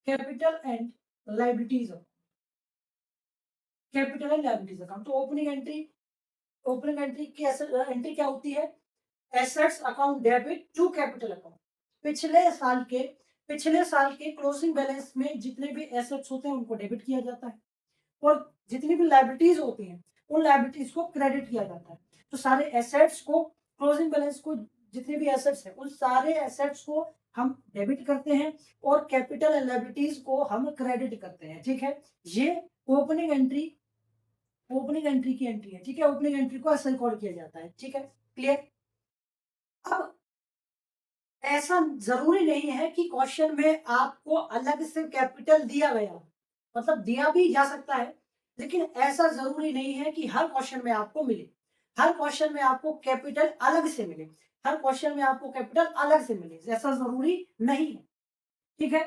capital and liabilities, capital and liabilities account. तो ओपनिंग एंट्री की एंट्री क्या होती है? Assets account debit to capital account. पिछले साल के क्लोजिंग बैलेंस में जितने भी एसेट्स होते हैं उनको डेबिट किया जाता है और जितनी भी लायबिलिटीज होती हैं उन लायबिलिटीज को क्रेडिट किया जाता है। तो सारे एसेट्स को, क्लोजिंग बैलेंस को, जितने भी एसेट्स हैं उन सारे एसेट्स को हम डेबिट करते हैं और कैपिटल एंड लायबिलिटीज को हम क्रेडिट करते हैं। ठीक है, ये ओपनिंग एंट्री ओपनिंग एंट्री की एंट्री है, ठीक है, ओपनिंग एंट्री को ऐसे रिकॉर्ड किया जाता है, ठीक है, क्लियर। अब ऐसा जरूरी नहीं है कि क्वेश्चन में आपको अलग से कैपिटल दिया गया हो, मतलब दिया भी जा सकता है, लेकिन ऐसा जरूरी नहीं है कि हर क्वेश्चन में आपको मिले, हर क्वेश्चन में आपको कैपिटल अलग से मिले, हर क्वेश्चन में आपको कैपिटल अलग से मिले, ऐसा जरूरी नहीं है, ठीक है।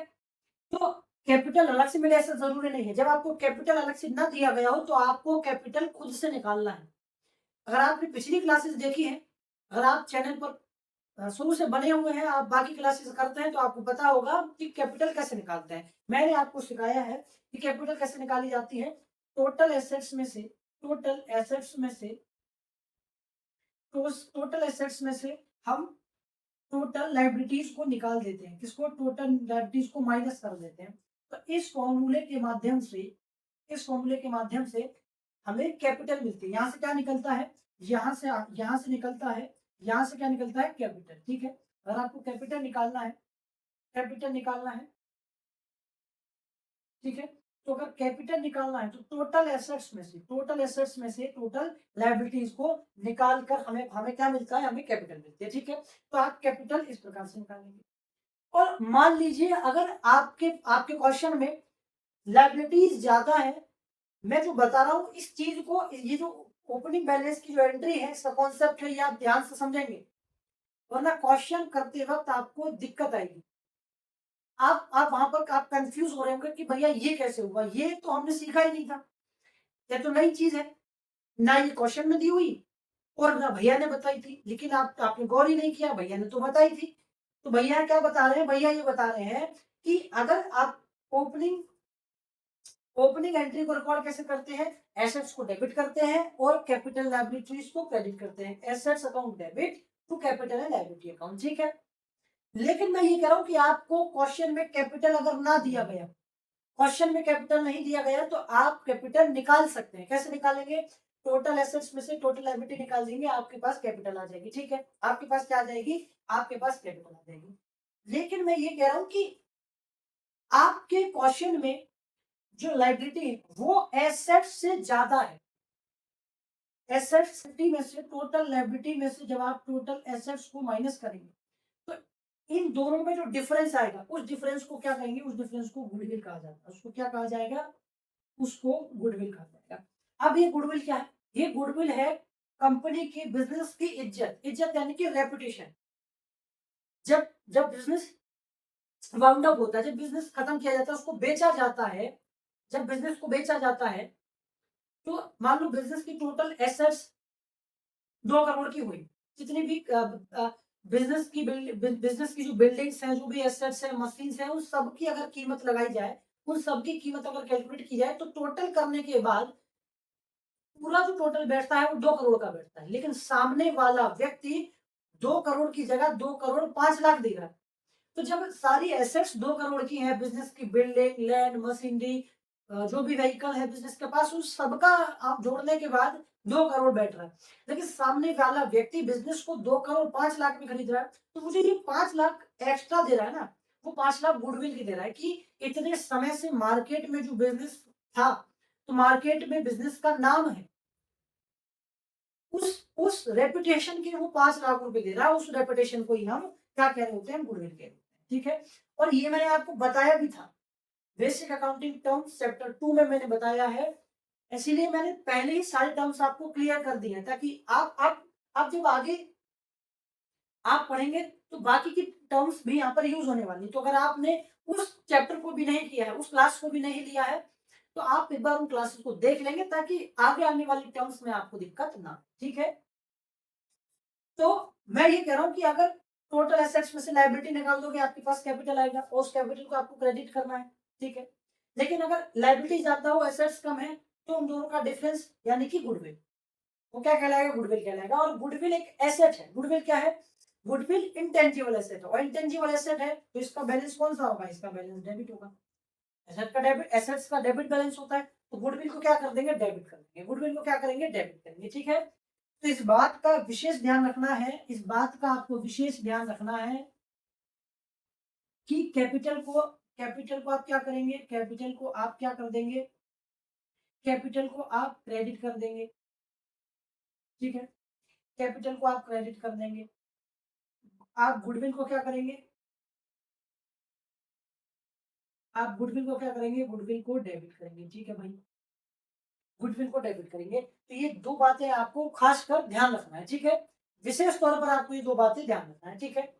तो कैपिटल अलग से मिले ऐसा जरूरी नहीं है, जब आपको कैपिटल अलग से ना दिया गया हो तो आपको कैपिटल खुद से निकालना है। अगर आपने पिछली क्लासेस देखी है, अगर आप चैनल पर शुरू से बने हुए हैं, आप बाकी क्लासेस करते हैं, तो आपको पता होगा कि कैपिटल कैसे निकालते हैं। मैंने आपको सिखाया है कि कैपिटल कैसे निकाली जाती है। टोटल एसेट्स में से, टोटल एसेट्स में से, टोटल एसेट्स में से हम टोटल लाइबिलिटीज को निकाल देते हैं, किसको, टोटल लाइबिलिटीज को माइनस कर देते हैं। तो इस फॉर्मूले के माध्यम से, इस फॉर्मूले के माध्यम से हमें कैपिटल मिलती है। यहाँ से क्या निकलता है, यहाँ से निकलता है, यहाँ से क्या निकलता है, कैपिटल, ठीक है। अगर आपको कैपिटल निकालना है, कैपिटल निकालना है, ठीक है, तो अगर कैपिटल निकालना है तो टोटल एसेट्स में से, टोटल एसेट्स में से टोटल लायबिलिटीज को निकाल कर हमें हमें क्या मिलता है, हमें कैपिटल मिलती है, ठीक है। तो आप कैपिटल इस प्रकार से निकालेंगे। और मान लीजिए अगर आपके आपके क्वेश्चन में लायबिलिटीज ज्यादा है, मैं जो बता रहा हूँ इस चीज को, ये जो ओपनिंग बैलेंस की जो एंट्री है, इसका कॉन्सेप्ट है, ये आप ध्यान से समझेंगे, वरना क्वेश्चन करते वक्त आपको दिक्कत आएगी। आप वहां पर आप कंफ्यूज हो रहे होंगे कि भैया ये कैसे हुआ, ये तो हमने सीखा ही नहीं था, ये तो नई चीज है, ना ये क्वेश्चन में दी हुई और ना भैया ने बताई थी, लेकिन आपने गौर ही नहीं किया, भैया ने तो बताई थी। तो भैया क्या बता रहे हैं, भैया ये बता रहे हैं कि अगर आप ओपनिंग ओपनिंग एंट्री को रिकॉर्ड कैसे करते हैं, एसेट्स को डेबिट करते हैं और कैपिटल लायबिलिटीज को क्रेडिट करते हैं, assets account debit to capital and liability account, ठीक है। लेकिन मैं ये कह रहा हूं कि आपको क्वेश्चन में कैपिटल अगर ना दिया गया, क्वेश्चन में कैपिटल नहीं दिया गया, तो आप कैपिटल निकाल सकते हैं। कैसे निकालेंगे, टोटल एसेट्स में से टोटल लायबिलिटी निकाल देंगे, आपके पास कैपिटल आ जाएगी, ठीक है। आपके पास क्या आ जाएगी, आपके पास कैपिटल आ जाएगी। लेकिन मैं ये कह रहा हूं कि आपके क्वेश्चन में जो लायबिलिटी है वो एसेट से ज्यादा है। एसेट्स में से, टोटल लायबिलिटी में से जब आप टोटल एसेट्स को माइनस करेंगे तो इन दोनों में जो डिफरेंस आएगा, उस डिफरेंस को क्या कहेंगे, उस डिफरेंस को गुडविल कहा जाता है। उसको क्या कहा जाएगा, उसको गुडविल कहा जाएगा। अब ये गुडविल क्या है, ये गुडविल है कंपनी की, बिजनेस की इज्जत, इज्जत यानी कि रेपुटेशन। जब जब बिजनेस वाउंड अप होता है, जब बिजनेस खत्म किया जाता है, उसको बेचा जाता है, जब बिजनेस को बेचा जाता है, तो मान लो बिजनेस की टोटल एसेट्स 2 करोड़ की हुई, जितनी भी बिजनेस की जो बिल्डिंग्स हैं, जो भी एसेट्स हैं, मशीन्स हैं, उन सब की अगर कीमत लगाई जाए, उन सब की कीमत अगर कैलकुलेट की जाए, तो टोटल करने के बाद पूरा जो टोटल बैठता है वो 2 करोड़ का बैठता है। लेकिन सामने वाला व्यक्ति 2 करोड़ की जगह 2 करोड़ 5 लाख दे रहा है। तो जब सारी एसेट्स 2 करोड़ की है, बिजनेस की बिल्डिंग, लैंड, मशीनरी, जो भी व्हीकल है बिजनेस के पास, उस सबका आप जोड़ने के बाद 2 करोड़ बैठ रहा है। लेकिन सामने वाला व्यक्ति बिजनेस को 2 करोड़ 5 लाख में खरीद रहा है, तो मुझे ये 5 लाख एक्स्ट्रा दे रहा है ना, वो 5 लाख गुडविल की दे रहा है कि इतने समय से मार्केट में जो बिजनेस था, तो मार्केट में बिजनेस का नाम है, उस रेपुटेशन के वो 5 लाख रुपए दे रहा है, उस रेपुटेशन को ही हम क्या कह रहे होते हैं, गुडविल कह रहे होते हैं, ठीक है। और ये मैंने आपको बताया भी था, बेसिक अकाउंटिंग टर्म्स चैप्टर 2 में मैंने बताया है, इसीलिए मैंने पहले ही सारे टर्म्स आपको क्लियर कर दिए हैं, ताकि आप जब आगे आप पढ़ेंगे तो बाकी की टर्म्स भी यहाँ पर यूज होने वाली। तो अगर आपने उस चैप्टर को भी नहीं किया है, उस क्लास को भी नहीं लिया है, तो आप एक बार उन क्लासेस को देख लेंगे, ताकि आगे आने वाली टर्म्स में आपको दिक्कत ना, ठीक है। तो मैं ये कह रहा हूँ कि अगर टोटल एसेट्स में से लायबिलिटी निकाल दोगे, आपके पास कैपिटल आएगा और उस कैपिटल को आपको क्रेडिट करना है, ठीक है। लेकिन अगर लायबिलिटी ज्यादा हो, एसेट्स कम है, तो उन दोनों का डिफरेंस यानी कि गुडविल, वो क्या कहलाएगा, गुडविल कहलाएगा। और गुडविल एक एसेट है। गुडविल क्या है, गुडविल इंटेंजिबल एसेट है, और इंटेंजिबल एसेट है तो इसका बैलेंस कौन सा होगा, इसका बैलेंस डेबिट होगा। एसेट का डेबिट, एसेट्स का डेबिट बैलेंस होता है, तो गुडविल को क्या कर देंगे, डेबिट कर देंगे, गुडविल को क्या करेंगे, डेबिट करेंगे, ठीक है। तो इस बात का विशेष ध्यान रखना है, इस बात का आपको विशेष ध्यान रखना है कि कैपिटल को आप क्या करेंगे, कैपिटल को आप क्या कर देंगे, कैपिटल को आप क्रेडिट कर देंगे, ठीक है, कैपिटल को आप क्रेडिट कर देंगे। आप गुडविल को क्या करेंगे, आप गुडविल को क्या करेंगे, गुडविल को डेबिट करेंगे, ठीक है भाई, गुडविल को डेबिट करेंगे। तो ये दो बातें आपको खासकर ध्यान रखना है, ठीक है, विशेष तौर पर आपको ये दो बातें ध्यान रखना है, ठीक है।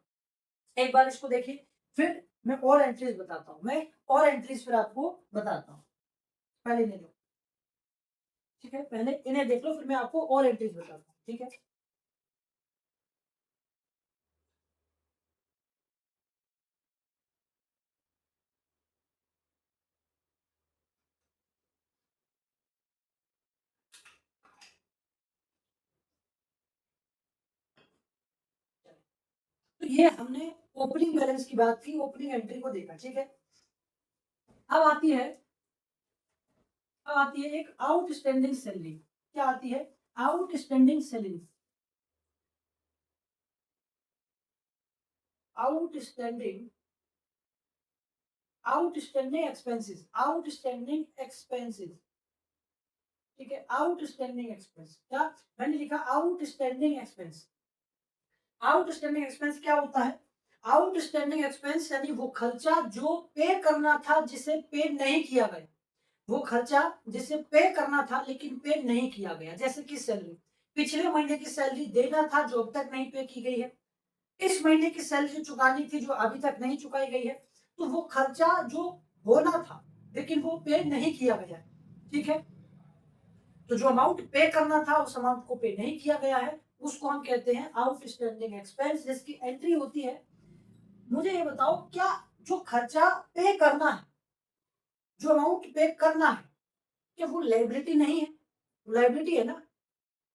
एक बार इसको देखिए, फिर मैं और एंट्रीज बताता हूँ, मैं और एंट्रीज फिर आपको बताता हूँ। पहले इन्हें लो, ठीक है, पहले इन्हें देख लो, फिर मैं आपको और एंट्रीज बताता हूँ, ठीक है। तो ये हमने ओपनिंग बैलेंस की बात की, ओपनिंग एंट्री को देखा, ठीक है। अब आती है, अब आती है एक आउटस्टैंडिंग सैलरी। क्या आती है, outstanding salary, outstanding, outstanding expenses, outstanding expenses, ठीक है, आउटस्टैंडिंग एक्सपेंस। क्या मैंने लिखा, आउटस्टैंडिंग एक्सपेंस। आउटस्टैंडिंग एक्सपेंस क्या होता है, आउटस्टैंडिंग एक्सपेंस यानी वो खर्चा जो पे करना था जिसे पे नहीं किया गया, वो खर्चा जिसे पे करना था लेकिन पे नहीं किया गया। जैसे कि सैलरी, पिछले महीने की सैलरी देना था जो अब तक नहीं पे की गई है, इस महीने की सैलरी चुकानी थी जो अभी तक नहीं चुकाई गई है, तो वो खर्चा जो होना था लेकिन वो पे नहीं किया गया, ठीक है। तो जो अमाउंट पे करना था उस अमाउंट को पे नहीं किया गया है, उसको हम कहते हैं आउटस्टैंडिंग एक्सपेंस, जिसकी एंट्री होती है। मुझे ये बताओ, क्या जो खर्चा पे करना है, जो अमाउंट पे करना है, क्या वो लायबिलिटी नहीं है, लायबिलिटी है ना।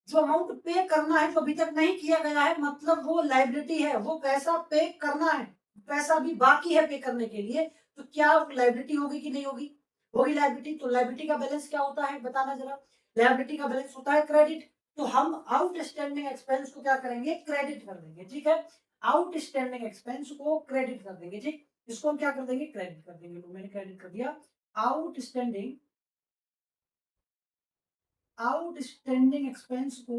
जो अमाउंट पे करना है जो अभी तक नहीं किया गया है, मतलब वो लायबिलिटी है, वो पैसा पे करना है, पैसा भी बाकी है पे करने के लिए, तो क्या लायबिलिटी होगी कि नहीं होगी, होगी लायबिलिटी। तो लायबिलिटी का बैलेंस क्या होता है बताना जरा, लायबिलिटी का बैलेंस होता है क्रेडिट। तो हम आउटस्टैंडिंग एक्सपेंस को क्या करेंगे, क्रेडिट कर देंगे, ठीक है, आउटस्टैंडिंग एक्सपेंस को क्रेडिट कर देंगे, ठीक, इसको हम क्या कर देंगे, क्रेडिट कर देंगे। तो मैंने क्रेडिट कर दिया आउटस्टैंडिंग, आउटस्टैंडिंग एक्सपेंस को,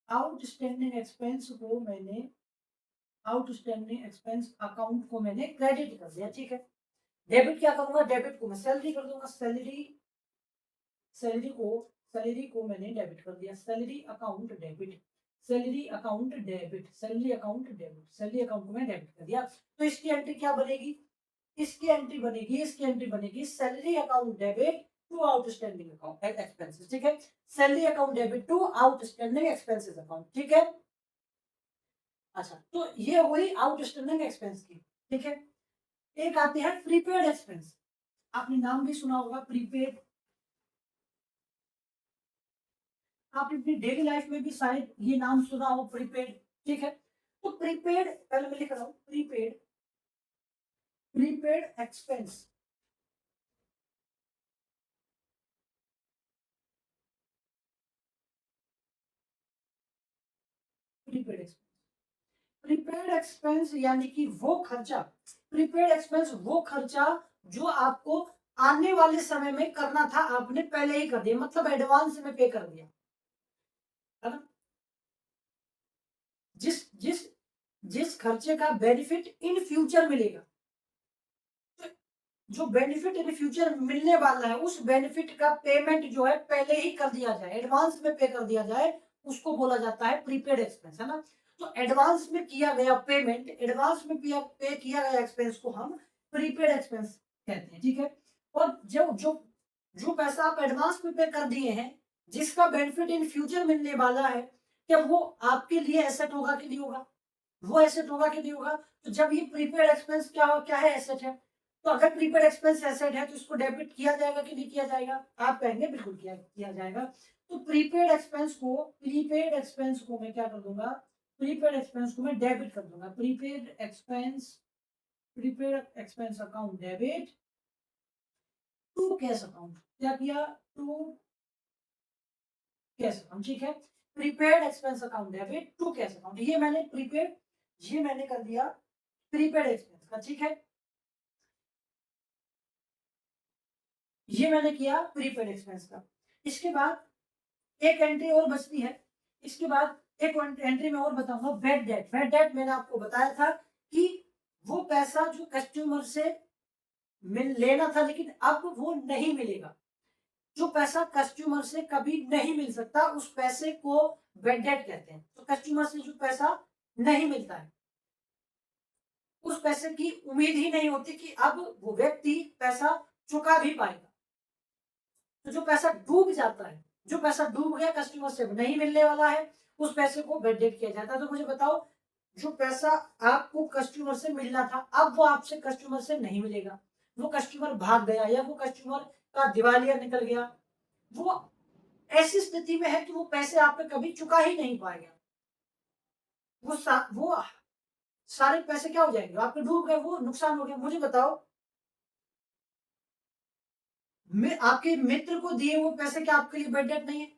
आउटस्टैंडिंग एक्सपेंस को मैंने, आउटस्टैंडिंग एक्सपेंस अकाउंट को मैंने क्रेडिट कर दिया, ठीक है। डेबिट क्या करूंगा, डेबिट को मैं सैलरी कर दूंगा, सैलरी, सैलरी को, सैलरी को मैंने डेबिट कर दिया, salary account debit, salary account debit, salary account debit, salary account को मैं डेबिट कर दिया। तो इसकी एंट्री क्या बनेगी, इसकी एंट्री बनेगी, इसकी एंट्री बनेगी salary account debit to outstanding account expenses, ठीक है, salary account debit to outstanding expenses account, ठीक है। अच्छा, तो ये हुई आउटस्टैंडिंग एक्सपेंस की, ठीक है। एक आते हैं प्रीपेड एक्सपेंस, आपने नाम भी सुना होगा प्रीपेड, आपने अपनी डेली लाइफ में भी शायद ये नाम सुना हो प्रीपेड, ठीक है। तो प्रीपेड, पहले मैं लिख रहा हूं prepaid, prepaid expense, prepaid expense, prepaid expense यानी कि वो खर्चा, प्रीपेड एक्सपेंस वो खर्चा जो आपको आने वाले समय में करना था, आपने पहले ही कर दिया, मतलब एडवांस में पे कर दिया, है ना। जिस जिस जिस खर्चे का बेनिफिट इन फ्यूचर मिलेगा, तो जो बेनिफिट इन फ्यूचर मिलने वाला है उस बेनिफिट का पेमेंट जो है पहले ही कर दिया जाए, एडवांस में पे कर दिया जाए, उसको बोला जाता है प्रीपेड एक्सपेंस, है ना। तो एडवांस में किया गया पेमेंट, एडवांस में पे किया गया एक्सपेंस को हम प्रीपेड एक्सपेंस कहते हैं, ठीक है। और जो जो जो पैसा आप एडवांस में पे कर दिए हैं, जिसका बेनिफिट इन फ्यूचर मिलने वाला है, क्या वो आपके लिए एसेट होगा कि नहीं होगा, वो एसेट होगा कि नहीं होगा। तो जब ये प्रीपेड एक्सपेंस क्या क्या है, एसेट है। तो अगर प्रीपेड एक्सपेंस एसेट है तो इसको डेबिट किया जाएगा कि नहीं किया जाएगा, आप कहेंगे बिल्कुल किया जाएगा। तो प्रीपेड एक्सपेंस को, प्रीपेड एक्सपेंस को मैं क्या कर दूंगा, प्रीपेड एक्सपेंस को मैं डेबिट कर दूंगा, prepaid expense, prepaid expense account debit to cash account, क्या किया, टू कैश अकाउंट, ठीक है। Prepaid expense account debit to cash account, ये मैंने प्रीपेड, ये मैंने कर दिया प्रीपेड एक्सपेंस का, ठीक है। ये मैंने किया प्रीपेड एक्सपेंस का। इसके बाद एक एंट्री और बचती है, इसके बाद एक एंट्री में और बताऊंगा बैड डेट। बैड डेट मैंने आपको बताया था कि वो पैसा जो कस्टमर से मिल लेना था लेकिन अब वो नहीं मिलेगा। जो पैसा कस्टमर से कभी नहीं मिल सकता उस पैसे को बैड डेट कहते हैं। तो कस्टमर से जो पैसा नहीं मिलता है, उस पैसे की उम्मीद ही नहीं होती कि अब वो व्यक्ति पैसा चुका भी पाएगा। तो जो पैसा डूब जाता है, जो पैसा डूब गया कस्टमर से नहीं मिलने वाला है, उस पैसे को बैड डेट किया जाता है। तो मुझे बताओ, जो पैसा आपको कस्टमर से मिलना था अब वो आपसे कस्टमर से नहीं मिलेगा, वो कस्टमर भाग गया या वो कस्टमर का दिवालिया निकल गया, वो ऐसी स्थिति में है कि वो पैसे आप पे कभी चुका ही नहीं पाएगा। वो सारे पैसे क्या हो जाएंगे, आपके डूब गए, वो नुकसान हो गया। मुझे बताओ, आपके मित्र को दिए वो पैसे क्या आपके लिए बैड डेट नहीं है?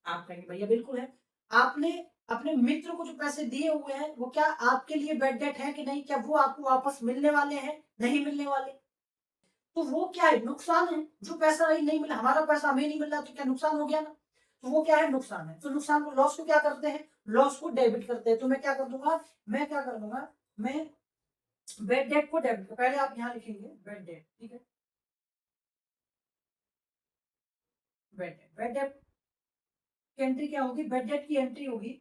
आप कहेंगे भैया बिल्कुल है। आपने अपने मित्र को जो पैसे दिए हुए हैं वो क्या आपके लिए बैड डेट है कि नहीं? क्या वो आपको वापस मिलने वाले हैं, नहीं मिलने वाले? तो वो क्या है, नुकसान है। जो पैसा नहीं मिला, हमारा पैसा हमें नहीं मिल रहा तो क्या नुकसान हो गया ना? तो वो क्या है, नुकसान है। तो नुकसान को, लॉस को क्या करते हैं, लॉस को डेबिट करते हैं। तो मैं क्या कर दूंगा, मैं क्या कर दूंगा, मैं बैड डेट को डेबिट, पहले आप यहाँ लिखेंगे बैड डेट, ठीक है। बैड डेट की एंट्री क्या होगी, बैड डेट की एंट्री होगी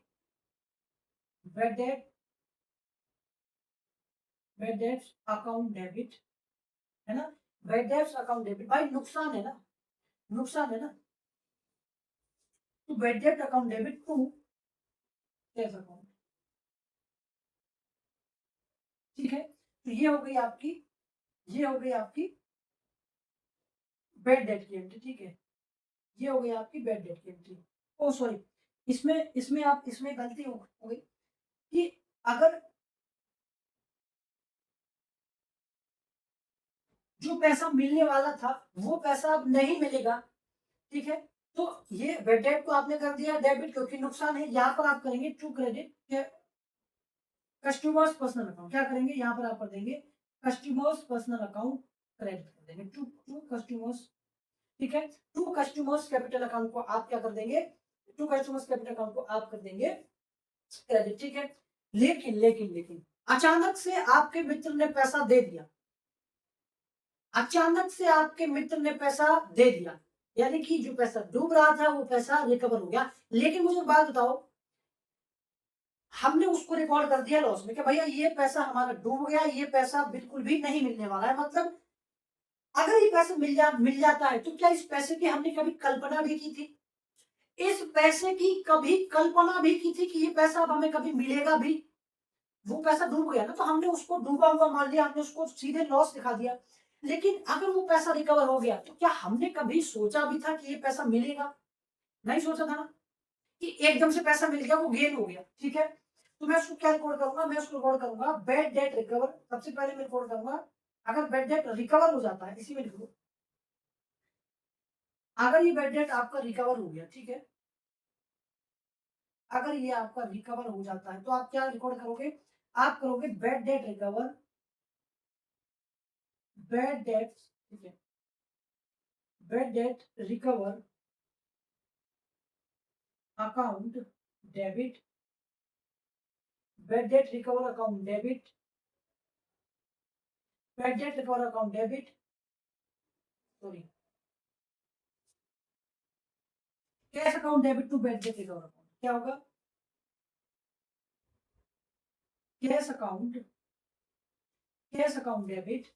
bad debt, bad debt account debit, है ना। बैड डेट अकाउंट डेबिट, भाई नुकसान है ना, नुकसान है ना। तो bad debt account debit to cash account, ठीक है। तो ये हो गई आपकी, ये हो गई आपकी बैड डेट की एंट्री, ठीक है। ये हो गई आपकी बैड डेट की एंट्री। ओ सॉरी, इसमें इसमें आप, इसमें गलती हो गई कि अगर जो पैसा मिलने वाला था वो पैसा अब नहीं मिलेगा, ठीक है। तो ये बैड डेट को आपने कर दिया डेबिट क्योंकि नुकसान है। यहाँ पर आप करेंगे to credit customers personal account, क्या करेंगे यहाँ पर आप कर देंगे कस्टमर्स पर्सनल अकाउंट क्रेडिट कर देंगे टू टू कस्टमर्स, ठीक है। टू कस्टमर्स कैपिटल अकाउंट को आप क्या कर देंगे, टू कस्टमर्स कैपिटल अकाउंट को आप कर देंगे क्रेडिट, ठीक है। लेकिन लेकिन लेकिन अचानक से आपके मित्र ने पैसा दे दिया, अचानक से आपके मित्र ने पैसा दे दिया, यानी कि जो पैसा डूब रहा था वो पैसा रिकवर हो गया। लेकिन मुझे बात बताओ, हमने उसको रिकॉर्ड कर दिया लॉस में कि भैया ये पैसा हमारा डूब गया, ये पैसा बिल्कुल भी नहीं मिलने वाला है। मतलब अगर ये पैसा मिल जाता है तो क्या इस पैसे की हमने कभी कल्पना भी की थी? इस पैसे की कभी कल्पना भी की थी कि ये पैसा अब हमें कभी मिलेगा भी? वो पैसा डूब गया ना, तो हमने उसको डूबा हुआ मान लिया, हमने उसको सीधे लॉस दिखा दिया। लेकिन अगर वो पैसा रिकवर हो गया तो क्या हमने कभी सोचा भी था कि ये पैसा मिलेगा? नहीं सोचा था ना, कि एकदम से पैसा मिल गया, वो गेन हो गया, ठीक है। तो मैं उसको क्या रिकॉर्ड करूंगा, मैं उसको रिकॉर्ड करूंगा बैड डेट रिकवर। सबसे पहले मैं रिकॉर्ड करूंगा, अगर बैड डेट रिकवर हो जाता है, इसी में लिखो, अगर ये बैड डेट आपका रिकवर हो गया, ठीक है, अगर ये आपका रिकवर हो जाता है तो आप क्या रिकॉर्ड करोगे, आप करोगे bad debt recover, bad debt, ठीक है, bad debt recover account debit, bad debt recover account debit, bad debt recover account debit, sorry, cash account debit to bad debt recover account, क्या होगा, cash account, cash account debit,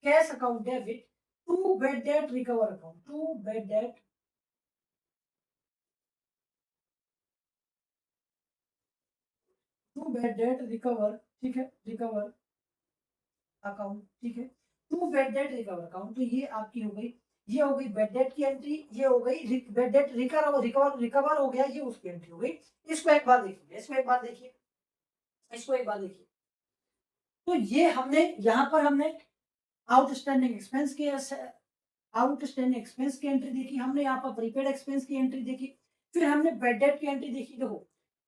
cash account debit to bad debt recover account, to bad debt, to bad debt recover, ठीक है, रिकवर अकाउंट, ठीक है, to bad debt recover account. तो ये आपकी हो गई, ये हो गई बैड डेट की एंट्री, ये हो गई bad debt recover, recover recover हो गया, ये उसकी एंट्री हो गई। इसको एक बार देखिए, इसको एक बार देखिए, इसको एक बार देखिए। तो ये हमने यहाँ पर हमने आउटस्टैंडिंग एक्सपेंस की, आउटस्टैंडिंग एक्सपेंस की एंट्री देखी, हमने यहाँ पर प्रीपेड एक्सपेंस की एंट्री देखी, फिर हमने बैड डेट की एंट्री देखी। देखो,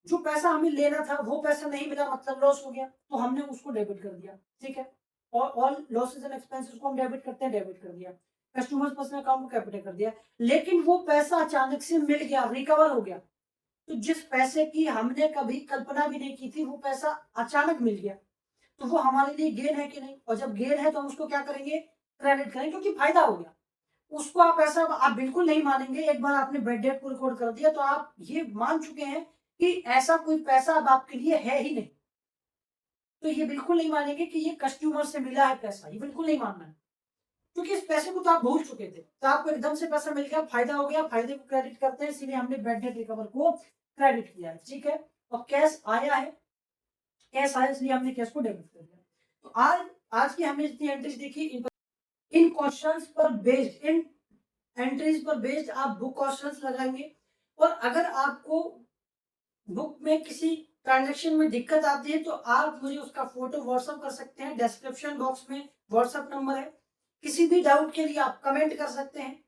जो पैसा हमें लेना था वो पैसा नहीं मिला, मतलब लॉस हो गया, तो हमने उसको डेबिट कर दिया, ठीक है। और ऑल लॉसेस एंड एक्सपेंसेस को हम डेबिट करते हैं, डेबिट कर दिया। कस्टमर्स पर्सनल अकाउंट को कैपिटल कर दिया, लेकिन वो पैसा अचानक से मिल गया, रिकवर हो गया। तो जिस पैसे की हमने कभी कल्पना भी नहीं की थी, वो पैसा अचानक मिल गया, तो वो हमारे लिए गेन है कि नहीं? और जब गेन है तो हम उसको क्या करेंगे? क्रेडिट करेंगे, क्योंकि फायदा हो गया। उसको आप ऐसा आप बिल्कुल नहीं मानेंगे, एक बार आपने बेड डेट को रिकॉर्ड कर दिया तो आप ये मान चुके हैं कि ऐसा कोई पैसा अब आपके लिए है ही नहीं। तो ये बिल्कुल नहीं मानेंगे कि ये कस्टमर से मिला है पैसा, ये बिल्कुल नहीं मानना है। क्योंकि इस पैसे को तो आप भूल चुके थे, तो आपको एकदम से पैसा मिल गया, फायदा हो गया, फायदे को क्रेडिट करते हैं, इसीलिए हमने बेड डेट रिकवर को क्रेडिट किया है, ठीक है? और कैश आया है, कैश आया इसलिए हमने कैश को डेबिट कर दिया। तो आज आज की हमने जितनी एंट्रीज देखी, इन क्वेश्चंस पर बेस्ड, इन एंट्रीज पर बेस्ड आप बुक क्वेश्चंस लगाएंगे। और अगर आपको बुक में किसी ट्रांजैक्शन में दिक्कत आती है तो आप मुझे उसका फोटो व्हाट्सएप कर सकते हैं, डिस्क्रिप्शन बॉक्स में व्हाट्सएप नंबर है। किसी भी डाउट के लिए आप कमेंट कर सकते हैं।